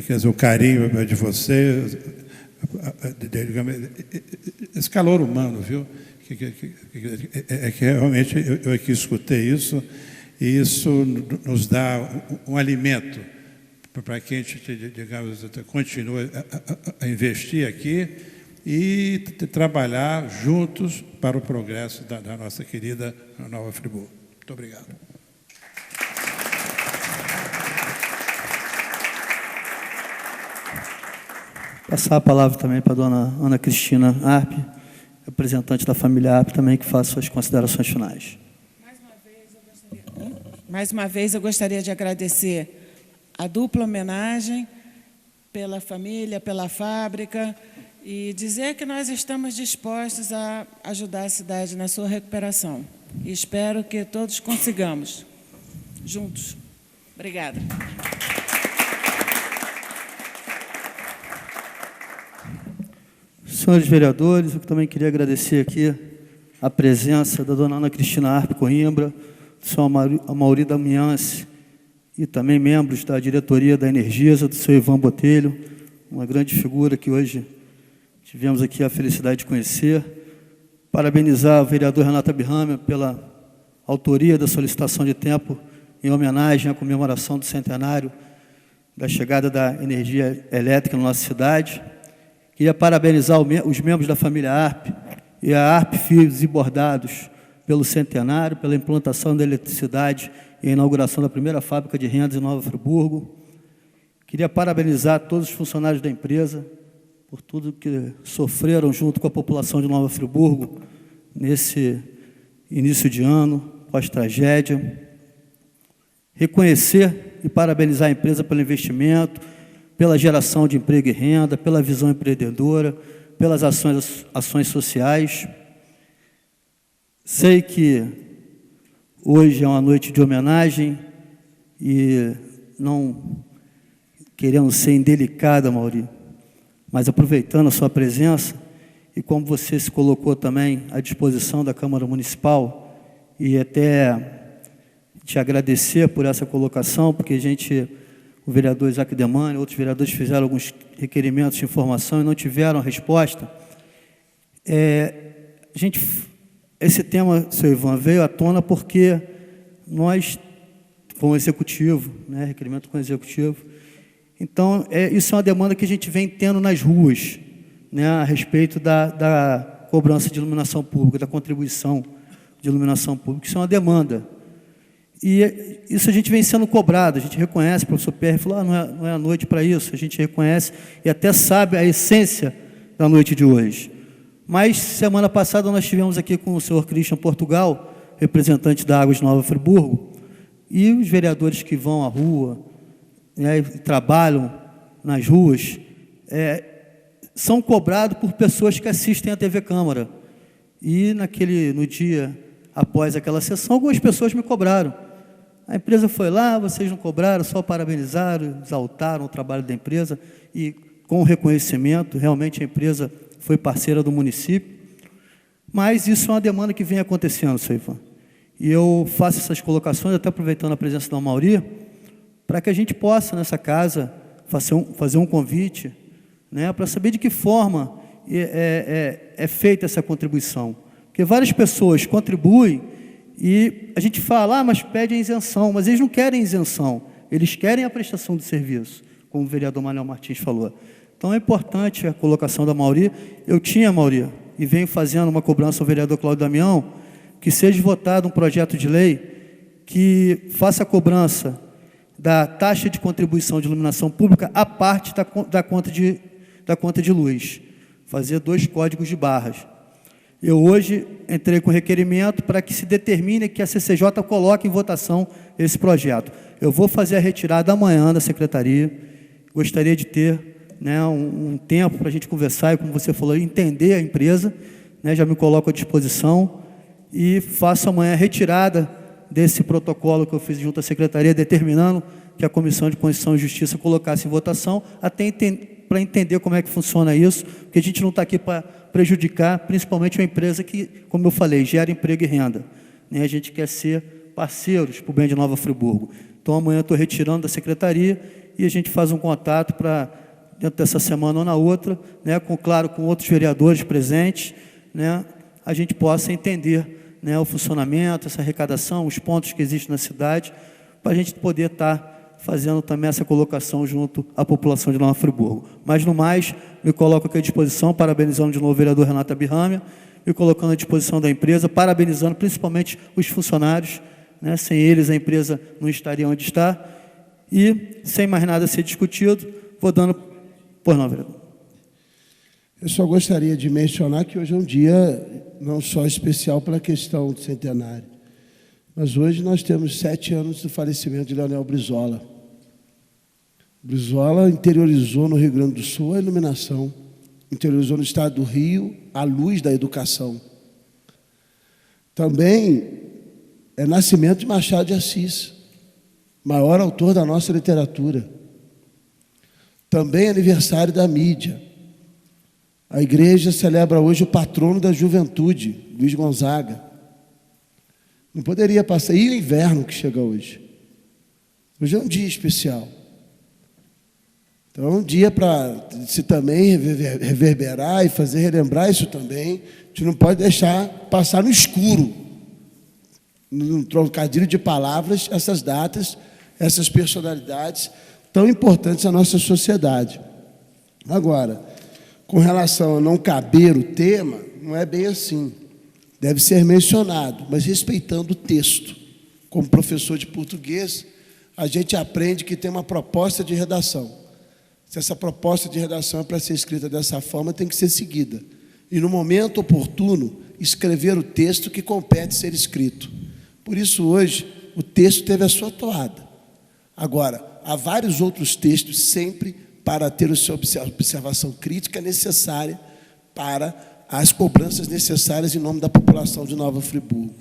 Speaker 10: quer dizer, o carinho de vocês, esse calor humano, viu? Que realmente eu aqui escutei isso, e isso nos dá um alimento para que a gente, digamos, continue a investir aqui e trabalhar juntos para o progresso da nossa querida Nova Friburgo. Muito obrigado.
Speaker 2: Passar a palavra também para a dona Ana Cristina Arp, representante da família Arp, também, que faça suas considerações finais.
Speaker 11: Mais uma vez, eu gostaria de agradecer a dupla homenagem pela família, pela fábrica, e dizer que nós estamos dispostos a ajudar a cidade na sua recuperação. E espero que todos consigamos, juntos. Obrigada.
Speaker 2: Senhores vereadores, eu também queria agradecer aqui a presença da dona Ana Cristina Arp Coimbra, do senhor Amaury Damiance, e também membros da diretoria da Energisa, do senhor Ivan Botelho, uma grande figura que hoje tivemos aqui a felicidade de conhecer. Parabenizar o vereador Renata Birramer pela autoria da solicitação de tempo em homenagem à comemoração do centenário da chegada da energia elétrica na nossa cidade. Queria parabenizar os membros da família ARP e a ARP Fios e Bordados pelo centenário, pela implantação da eletricidade e a inauguração da primeira fábrica de rendas em Nova Friburgo. Queria parabenizar todos os funcionários da empresa por tudo que sofreram junto com a população de Nova Friburgo nesse início de ano, pós-tragédia. Reconhecer e parabenizar a empresa pelo investimento, pela geração de emprego e renda, pela visão empreendedora, pelas ações sociais. Sei que hoje é uma noite de homenagem e não querendo ser indelicada, Mauri, mas aproveitando a sua presença e como você se colocou também à disposição da Câmara Municipal e até te agradecer por essa colocação, porque o vereador Isaac Demani, outros vereadores fizeram alguns requerimentos de informação e não tiveram resposta. Esse tema, seu Ivan, veio à tona porque nós, com o Executivo, né, requerimento com o Executivo, então, isso é uma demanda que a gente vem tendo nas ruas, né, a respeito da cobrança de iluminação pública, da contribuição de iluminação pública. Isso é uma demanda. E isso a gente vem sendo cobrado, a gente reconhece, o professor Pierre falou, não é a noite para isso, a gente reconhece e até sabe a essência da noite de hoje. Mas, semana passada, nós estivemos aqui com o senhor Christian Portugal, representante da Águas de Nova Friburgo, e os vereadores que vão à rua, né, e trabalham nas ruas, são cobrados por pessoas que assistem à TV Câmara. E, no dia após aquela sessão, algumas pessoas me cobraram. A empresa foi lá, vocês não cobraram, só parabenizaram, exaltaram o trabalho da empresa e, com reconhecimento, realmente a empresa foi parceira do município. Mas isso é uma demanda que vem acontecendo, seu Ivan. E eu faço essas colocações, até aproveitando a presença da Mauri, para que a gente possa, nessa casa, fazer um convite, né, para saber de que forma é feita essa contribuição. Porque várias pessoas contribuem e a gente fala, mas pede a isenção, mas eles não querem isenção, eles querem a prestação do serviço, como o vereador Manuel Martins falou. Então é importante a colocação da Mauri. Eu tinha, Mauri, e venho fazendo uma cobrança ao vereador Cláudio Damião, que seja votado um projeto de lei que faça a cobrança da taxa de contribuição de iluminação pública à parte da conta de luz, fazer 2 códigos de barras. Eu hoje entrei com requerimento para que se determine que a CCJ coloque em votação esse projeto. Eu vou fazer a retirada amanhã da secretaria, gostaria de ter, né, um tempo para a gente conversar e, como você falou, entender a empresa, né, já me coloco à disposição e faço amanhã a retirada desse protocolo que eu fiz junto à secretaria, determinando que a Comissão de Constituição e Justiça colocasse em votação, até para entender como é que funciona isso, porque a gente não está aqui para prejudicar, principalmente uma empresa que, como eu falei, gera emprego e renda, né? A gente quer ser parceiros para o bem de Nova Friburgo. Então, amanhã eu estou retirando da secretaria e a gente faz um contato para, dentro dessa semana ou na outra, né, claro, com outros vereadores presentes, né, a gente possa entender, né, o funcionamento, essa arrecadação, os pontos que existem na cidade, para a gente poder estar fazendo também essa colocação junto à população de Nova Friburgo. Mas, no mais, me coloco aqui à disposição, parabenizando de novo o vereador Renato Abirrâmia, me colocando à disposição da empresa, parabenizando principalmente os funcionários, né? Sem eles a empresa não estaria onde está. E, sem mais nada a ser discutido, vou dando... Pois não, vereador.
Speaker 12: Eu só gostaria de mencionar que hoje é um dia não só especial pela questão do centenário, mas hoje nós temos 7 anos do falecimento de Leonel Brizola. Brizola interiorizou no Rio Grande do Sul a iluminação, interiorizou no estado do Rio a luz da educação. Também é nascimento de Machado de Assis, maior autor da nossa literatura. Também é aniversário da mídia. A igreja celebra hoje o patrono da juventude, Luiz Gonzaga. Não poderia passar. E o inverno que chega hoje. Hoje é um dia especial. Então, é um dia para se também reverberar e fazer relembrar isso também. A gente não pode deixar passar no escuro. num trocadilho de palavras, essas datas, essas personalidades tão importantes à nossa sociedade. Agora, com relação a não caber o tema, não é bem assim. Deve ser mencionado, mas respeitando o texto. Como professor de português, a gente aprende que tem uma proposta de redação. Se essa proposta de redação é para ser escrita dessa forma, tem que ser seguida. E, no momento oportuno, escrever o texto que compete ser escrito. Por isso, hoje, o texto teve a sua toada. Agora, há vários outros textos sempre para ter a sua observação crítica necessária para as cobranças necessárias em nome da população de Nova Friburgo.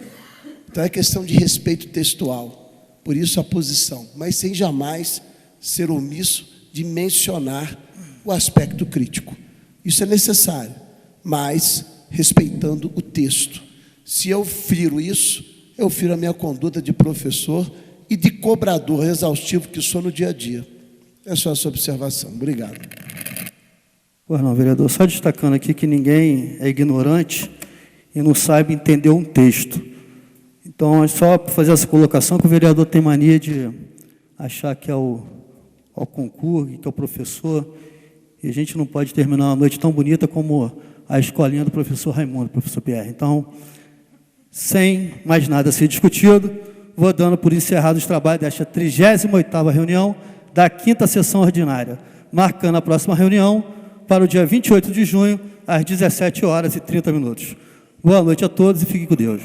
Speaker 12: Então, é questão de respeito textual. Por isso, a posição. Mas sem jamais ser omisso de mencionar o aspecto crítico. Isso é necessário, mas respeitando o texto. Se eu firo isso, eu firo a minha conduta de professor e de cobrador exaustivo que sou no dia a dia. É só essa observação. Obrigado.
Speaker 2: Pois não, vereador. Só destacando aqui que ninguém é ignorante e não sabe entender um texto. Então, é só para fazer essa colocação que o vereador tem mania de achar que é o concurso, que é o professor, e a gente não pode terminar uma noite tão bonita como a escolinha do professor Raimundo, professor Pierre. Então, sem mais nada a ser discutido, vou dando por encerrado os trabalhos desta 38ª reunião da 5ª sessão ordinária, marcando a próxima reunião para o dia 28 de junho, às 17h30. Boa noite a todos e fiquem com Deus.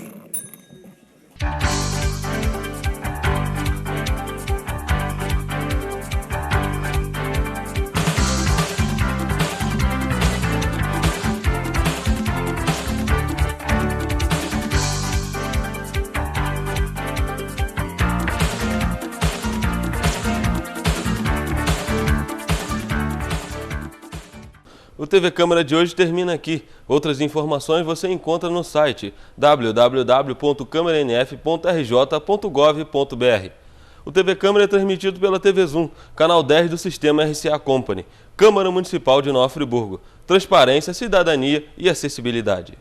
Speaker 13: O TV Câmara de hoje termina aqui. Outras informações você encontra no site www.câmaranf.rj.gov.br. O TV Câmara é transmitido pela TV Zoom, canal 10 do Sistema RCA Company. Câmara Municipal de Nova Friburgo. Transparência, cidadania e acessibilidade.